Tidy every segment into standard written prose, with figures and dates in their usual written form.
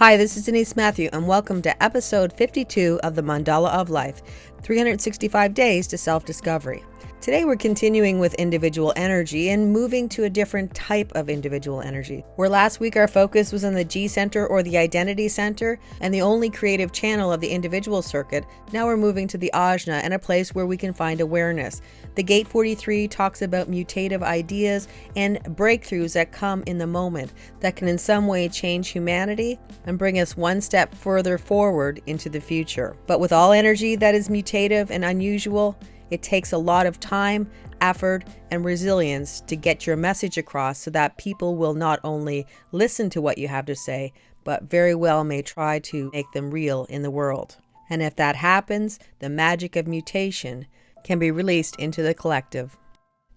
Hi, this is Denise Matthew, and welcome to episode 52 of the Mandala of Life, 365 Days to Self-Discovery. Today we're continuing with individual energy and moving to a different type of individual energy. Where last week our focus was on the G center or the identity center and the only creative channel of the individual circuit, now we're moving to the Ajna and a place where we can find awareness. The Gate 43 talks about mutative ideas and breakthroughs that come in the moment that can in some way change humanity and bring us one step further forward into the future. But with all energy that is mutative and unusual, it takes a lot of time, effort, and resilience to get your message across so that people will not only listen to what you have to say, but very well may try to make them real in the world. And if that happens, the magic of mutation can be released into the collective.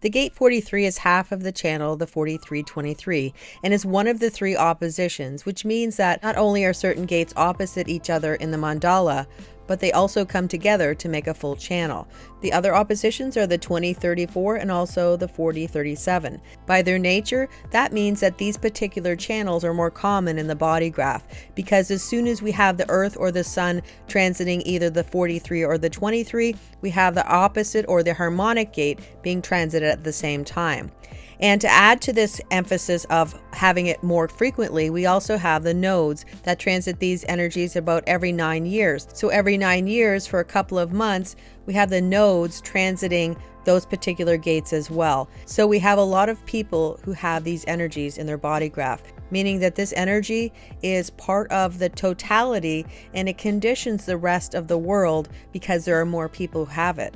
The Gate 43 is half of the channel, the 4323, and is one of the three oppositions, which means that not only are certain gates opposite each other in the mandala, but they also come together to make a full channel. The other oppositions are the 2034 and also the 4037. By their nature, that means that these particular channels are more common in the body graph, because as soon as we have the Earth or the Sun transiting either the 43 or the 23, we have the opposite or the harmonic gate being transited at the same time. And to add to this emphasis of having it more frequently, we also have the nodes that transit these energies about every 9 years. So every 9 years for a couple of months, we have the nodes transiting those particular gates as well. So we have a lot of people who have these energies in their body graph, meaning that this energy is part of the totality and it conditions the rest of the world because there are more people who have it.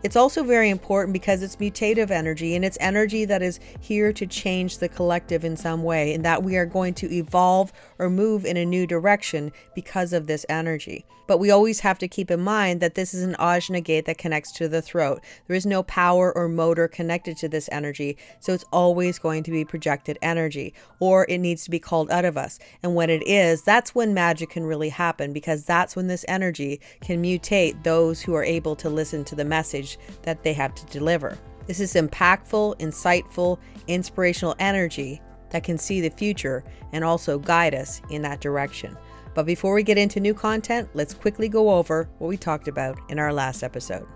It's also very important because it's mutative energy, and it's energy that is here to change the collective in some way, and that we are going to evolve or move in a new direction because of this energy. But we always have to keep in mind that this is an Ajna gate that connects to the throat. There is no power or motor connected to this energy, so it's always going to be projected energy, or it needs to be called out of us. And when it is, that's when magic can really happen, because that's when this energy can mutate those who are able to listen to the message that they have to deliver. This is impactful, insightful, inspirational energy that can see the future and also guide us in that direction. But before we get into new content, let's quickly go over what we talked about in our last episode.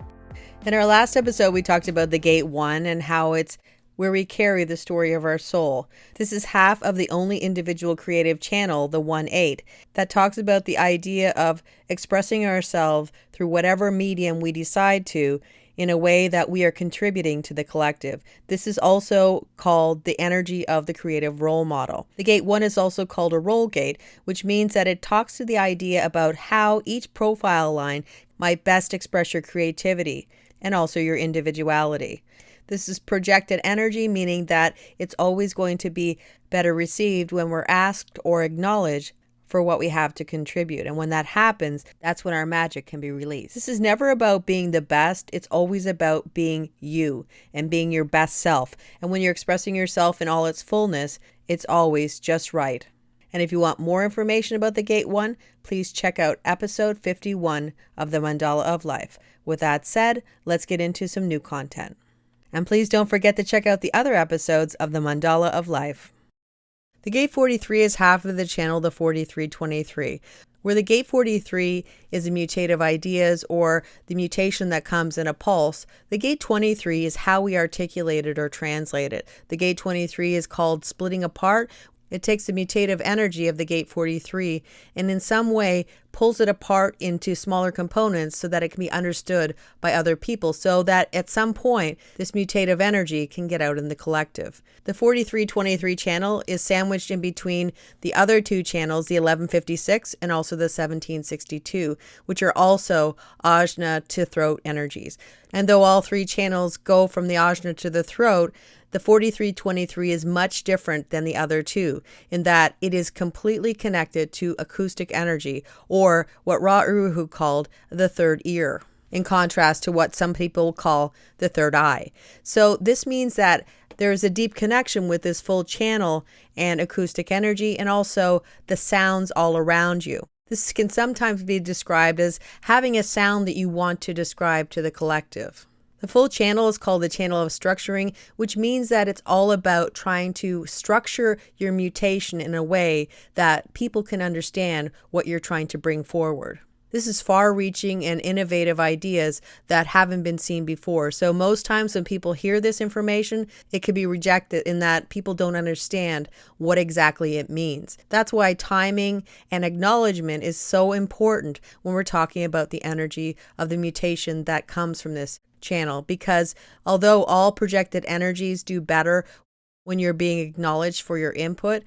In our last episode, we talked about the Gate 1 and how it's where we carry the story of our soul. This is half of the only individual creative channel, the 1-8, that talks about the idea of expressing ourselves through whatever medium we decide to in a way that we are contributing to the collective. This is also called the energy of the creative role model. The Gate 1 is also called a role gate, which means that it talks to the idea about how each profile line might best express your creativity and also your individuality. This is projected energy, meaning that it's always going to be better received when we're asked or acknowledged for what we have to contribute. And when that happens, that's when our magic can be released. This is never about being the best. It's always about being you and being your best self. And when you're expressing yourself in all its fullness, it's always just right. And if you want more information about the Gate 1, please check out episode 51 of the Mandala of Life. With that said, let's get into some new content. And please don't forget to check out the other episodes of the Mandala of Life. The Gate 43 is half of the channel, the 4323, where the Gate 43 is the mutative ideas or the mutation that comes in a pulse. The Gate 23 is how we articulate it or translate it. The Gate 23 is called splitting apart. It takes the mutative energy of the Gate 43 and in some way pulls it apart into smaller components so that it can be understood by other people, so that at some point this mutative energy can get out in the collective. The 4323 channel is sandwiched in between the other two channels, the 1156 and also the 1762, which are also Ajna to throat energies. And though all three channels go from the Ajna to the throat, the 4323 is much different than the other two in that it is completely connected to acoustic energy, or what Ra Uru called the third ear, in contrast to what some people call the third eye. So this means that there is a deep connection with this full channel and acoustic energy and also the sounds all around you. This can sometimes be described as having a sound that you want to describe to the collective. The full channel is called the channel of structuring, which means that it's all about trying to structure your mutation in a way that people can understand what you're trying to bring forward. This is far-reaching and innovative ideas that haven't been seen before. So most times when people hear this information, it could be rejected in that people don't understand what exactly it means. That's why timing and acknowledgement is so important when we're talking about the energy of the mutation that comes from this channel, because although all projected energies do better when you're being acknowledged for your input,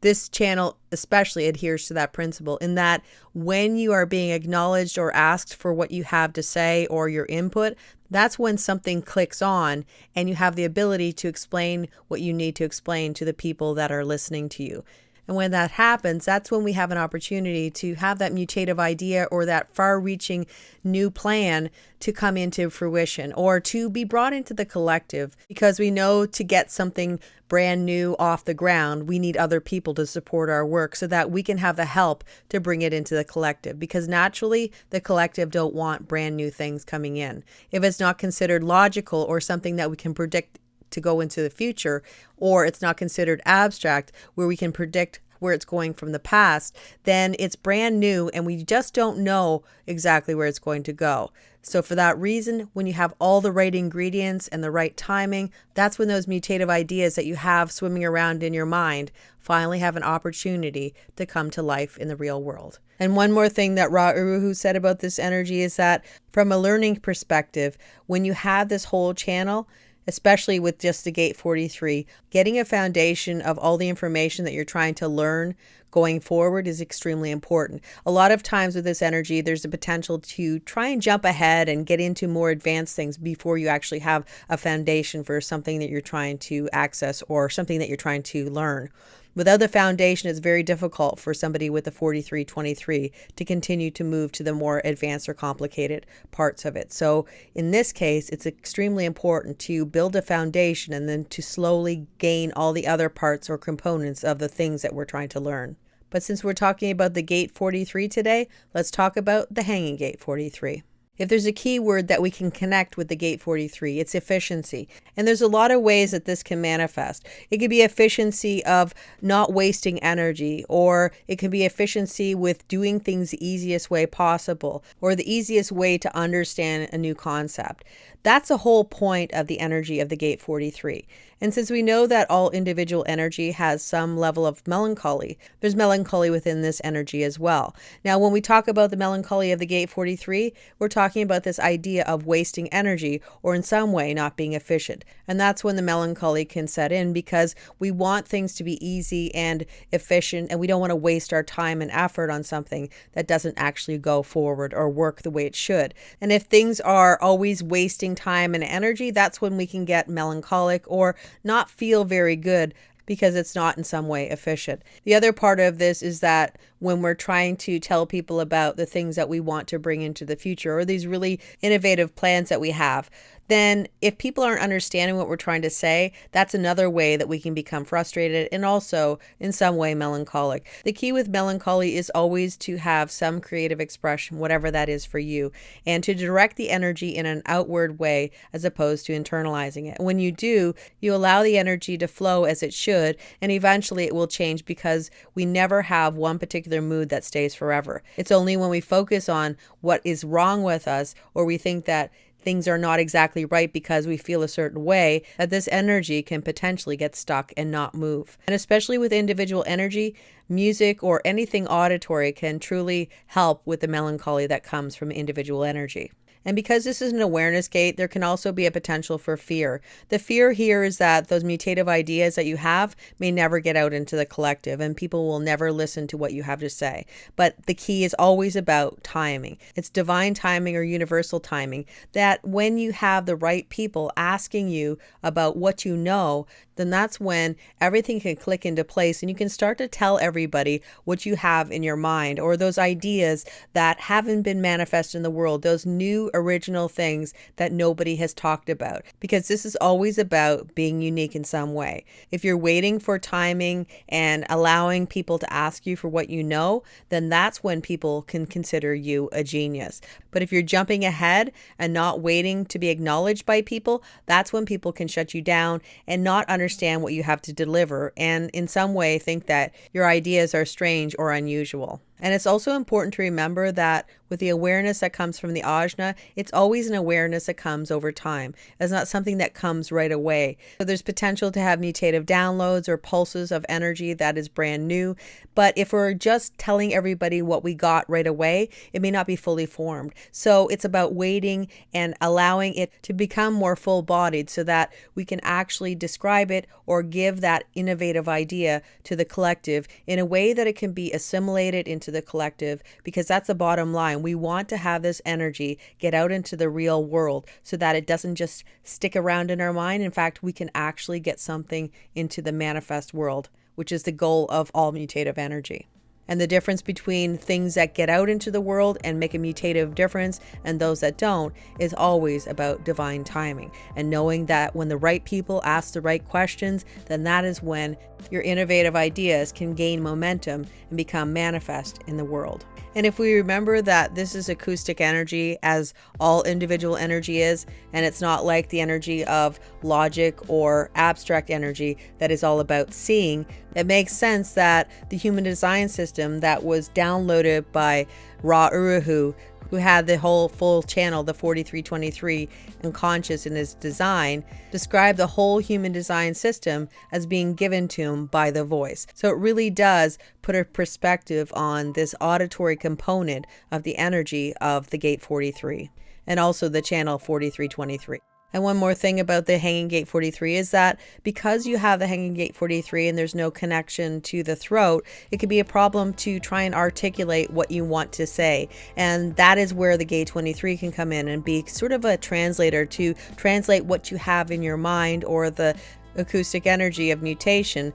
this channel especially adheres to that principle in that when you are being acknowledged or asked for what you have to say or your input, that's when something clicks on and you have the ability to explain what you need to explain to the people that are listening to you. And when that happens, that's when we have an opportunity to have that mutative idea or that far-reaching new plan to come into fruition or to be brought into the collective, because we know to get something brand new off the ground, we need other people to support our work so that we can have the help to bring it into the collective, because naturally the collective don't want brand new things coming in. If it's not considered logical or something that we can predict to go into the future, or it's not considered abstract where we can predict where it's going from the past, then it's brand new and we just don't know exactly where it's going to go. So for that reason, when you have all the right ingredients and the right timing, that's when those mutative ideas that you have swimming around in your mind finally have an opportunity to come to life in the real world. And one more thing that Ra Uru said about this energy is that from a learning perspective, when you have this whole channel, especially with just the Gate 43, getting a foundation of all the information that you're trying to learn going forward is extremely important. A lot of times with this energy, there's a potential to try and jump ahead and get into more advanced things before you actually have a foundation for something that you're trying to access or something that you're trying to learn. Without the foundation, it's very difficult for somebody with a 4323 to continue to move to the more advanced or complicated parts of it. So in this case, it's extremely important to build a foundation and then to slowly gain all the other parts or components of the things that we're trying to learn. But since we're talking about the Gate 43 today, let's talk about the Hanging Gate 43. If there's a key word that we can connect with the Gate 43, it's efficiency. And there's a lot of ways that this can manifest. It could be efficiency of not wasting energy, or it can be efficiency with doing things the easiest way possible, or the easiest way to understand a new concept. That's the whole point of the energy of the Gate 43. And since we know that all individual energy has some level of melancholy, there's melancholy within this energy as well. Now, when we talk about the melancholy of the Gate 43, we're talking about this idea of wasting energy or in some way not being efficient. And that's when the melancholy can set in, because we want things to be easy and efficient, and we don't want to waste our time and effort on something that doesn't actually go forward or work the way it should. And if things are always wasting time and energy, that's when we can get melancholic or not feel very good because it's not in some way efficient. The other part of this is that when we're trying to tell people about the things that we want to bring into the future or these really innovative plans that we have, then if people aren't understanding what we're trying to say, that's another way that we can become frustrated and also in some way melancholic. The key with melancholy is always to have some creative expression, whatever that is for you, and to direct the energy in an outward way as opposed to internalizing it. When you do, you allow the energy to flow as it should, and eventually it will change, because we never have one particular mood that stays forever. It's only when we focus on what is wrong with us, or we think that things are not exactly right because we feel a certain way, that this energy can potentially get stuck and not move. And especially with individual energy, music or anything auditory can truly help with the melancholy that comes from individual energy. And because this is an awareness gate, there can also be a potential for fear. The fear here is that those mutative ideas that you have may never get out into the collective and people will never listen to what you have to say. But the key is always about timing. It's divine timing or universal timing, that when you have the right people asking you about what you know, then that's when everything can click into place and you can start to tell everybody what you have in your mind, or those ideas that haven't been manifested in the world, those new original things that nobody has talked about, because this is always about being unique in some way. If you're waiting for timing and allowing people to ask you for what you know, then that's when people can consider you a genius. But if you're jumping ahead and not waiting to be acknowledged by people, that's when people can shut you down and not understand what you have to deliver, and in some way think that your ideas are strange or unusual. And it's also important to remember that with the awareness that comes from the Ajna, it's always an awareness that comes over time. It's not something that comes right away. So there's potential to have mutative downloads or pulses of energy that is brand new. But if we're just telling everybody what we got right away, it may not be fully formed. So it's about waiting and allowing it to become more full-bodied so that we can actually describe it or give that innovative idea to the collective in a way that it can be assimilated into the collective, because that's the bottom line. We want to have this energy get out into the real world so that it doesn't just stick around in our mind. In fact, we can actually get something into the manifest world, which is the goal of all mutative energy. And the difference between things that get out into the world and make a mutative difference and those that don't is always about divine timing, and knowing that when the right people ask the right questions, then that is when your innovative ideas can gain momentum and become manifest in the world. And if we remember that this is acoustic energy, as all individual energy is, and it's not like the energy of logic or abstract energy that is all about seeing, it makes sense that the human design system that was downloaded by Ra Uru, who had the whole full channel, the 4323, and conscious in his design, described the whole human design system as being given to him by the voice. So it really does put a perspective on this auditory component of the energy of the gate 43 and also the channel 4323. And one more thing about the hanging gate 43 is that because you have the hanging gate 43 and there's no connection to the throat, it could be a problem to try and articulate what you want to say. And that is where the gate 23 can come in and be sort of a translator to translate what you have in your mind or the acoustic energy of mutation.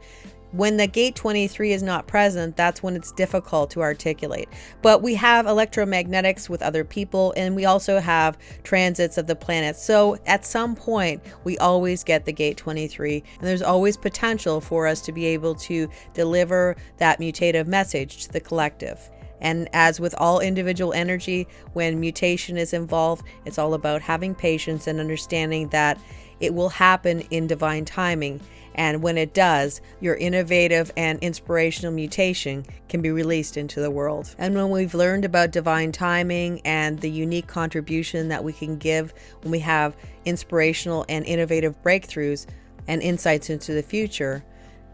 When the gate 23 is not present, that's when it's difficult to articulate. But we have electromagnetics with other people, and we also have transits of the planets. So at some point, we always get the gate 23, and there's always potential for us to be able to deliver that mutative message to the collective. And as with all individual energy, when mutation is involved, it's all about having patience and understanding that it will happen in divine timing. And when it does, your innovative and inspirational mutation can be released into the world. And when we've learned about divine timing and the unique contribution that we can give when we have inspirational and innovative breakthroughs and insights into the future,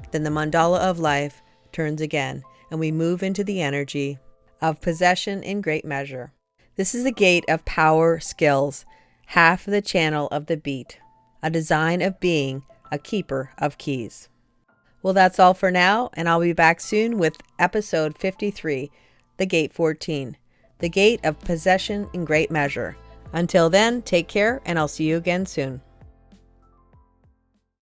then the mandala of life turns again, and we move into the energy of possession in great measure. This is the gate of power skills, half of the channel of the beat, a design of being a keeper of keys. Well, that's all for now, and I'll be back soon with episode 53, the gate 14, the gate of possession in great measure. Until then, take care, and I'll see you again soon.